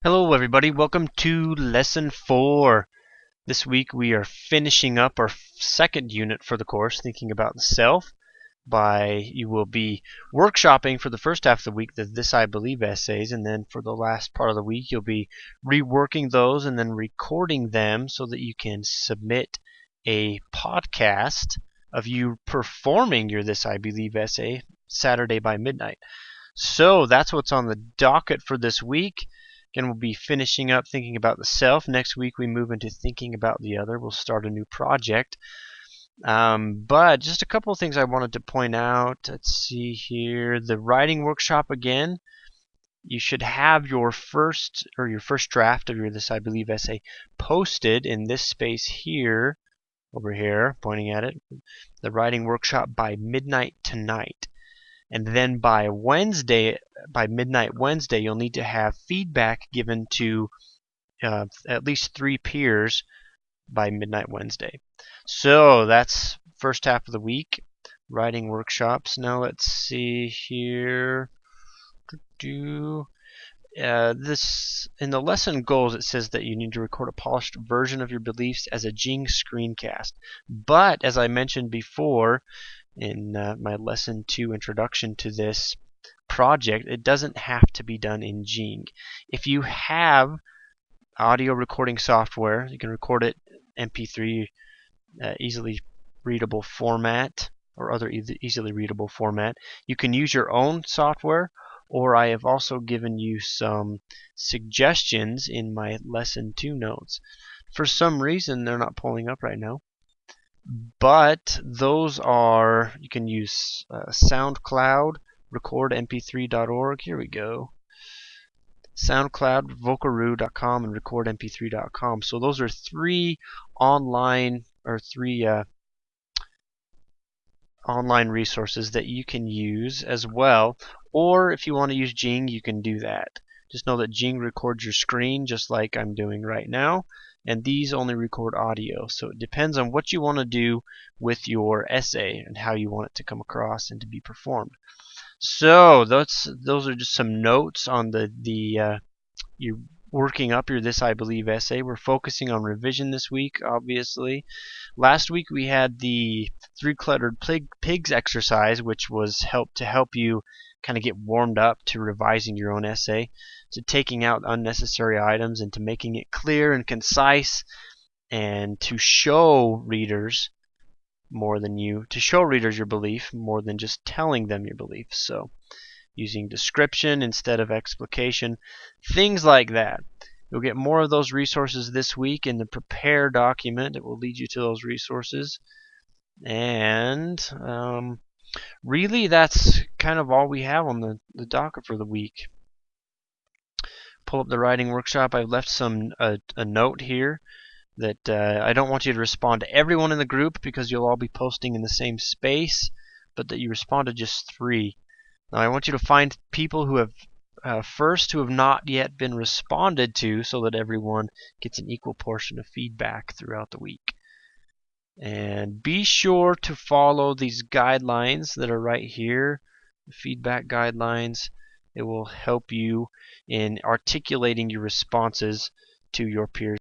Hello everybody, welcome to lesson 4. This week we are finishing up our second unit for the course, thinking about the self. You will be workshopping for the first half of the week the This I Believe essays, and then for the last part of the week you'll be reworking those and then recording them so that you can submit a podcast of you performing your This I Believe essay Saturday by midnight. So that's what's on the docket for this week. Again, we'll be finishing up thinking about the self. Next week we move into thinking about the other. We'll start a new project. But just a couple of things I wanted to point out. Let's see here. The writing workshop again. You should have your first draft of your This I Believe essay posted in this space here, over here, pointing at it. The writing workshop by midnight tonight. And then by midnight Wednesday, you'll need to have feedback given to at least 3 peers by midnight Wednesday. So that's first half of the week, writing workshops. Now let's see here. This in the lesson goals, it says that you need to record a polished version of your beliefs as a Jing screencast. But as I mentioned before, in my lesson 2 introduction to this project, it doesn't have to be done in Jing. If you have audio recording software, you can record it MP3 easily readable format or other easily readable format. You can use your own software, or I have also given you some suggestions in my lesson 2 notes. For some reason they're not pulling up right now. But those are, you can use SoundCloud, recordmp3.org. Here we go. SoundCloud, Vocaroo.com, and recordmp3.com. So those are three online resources that you can use as well. Or if you want to use Jing, you can do that. Just know that Jing records your screen just like I'm doing right now, and these only record audio. So it depends on what you want to do with your essay and how you want it to come across and to be performed. So those are just some notes on you working up your This I Believe essay. We're focusing on revision this week, obviously. Last week we had the 3 cluttered pigs exercise, which was to help you kind of get warmed up to revising your own essay, to taking out unnecessary items and to making it clear and concise, and to show readers your belief more than just telling them your belief. So using description instead of explication, things like that. You'll get more of those resources this week in the prepare document. It will lead you to those resources. And really that's kind of all we have on the docket for the week. Pull up the writing workshop. I've left a note here that I don't want you to respond to everyone in the group because you'll all be posting in the same space, but that you respond to just 3. Now I want you to find people who have who have not yet been responded to, so that everyone gets an equal portion of feedback throughout the week. And be sure to follow these guidelines that are right here, the feedback guidelines. It will help you in articulating your responses to your peers.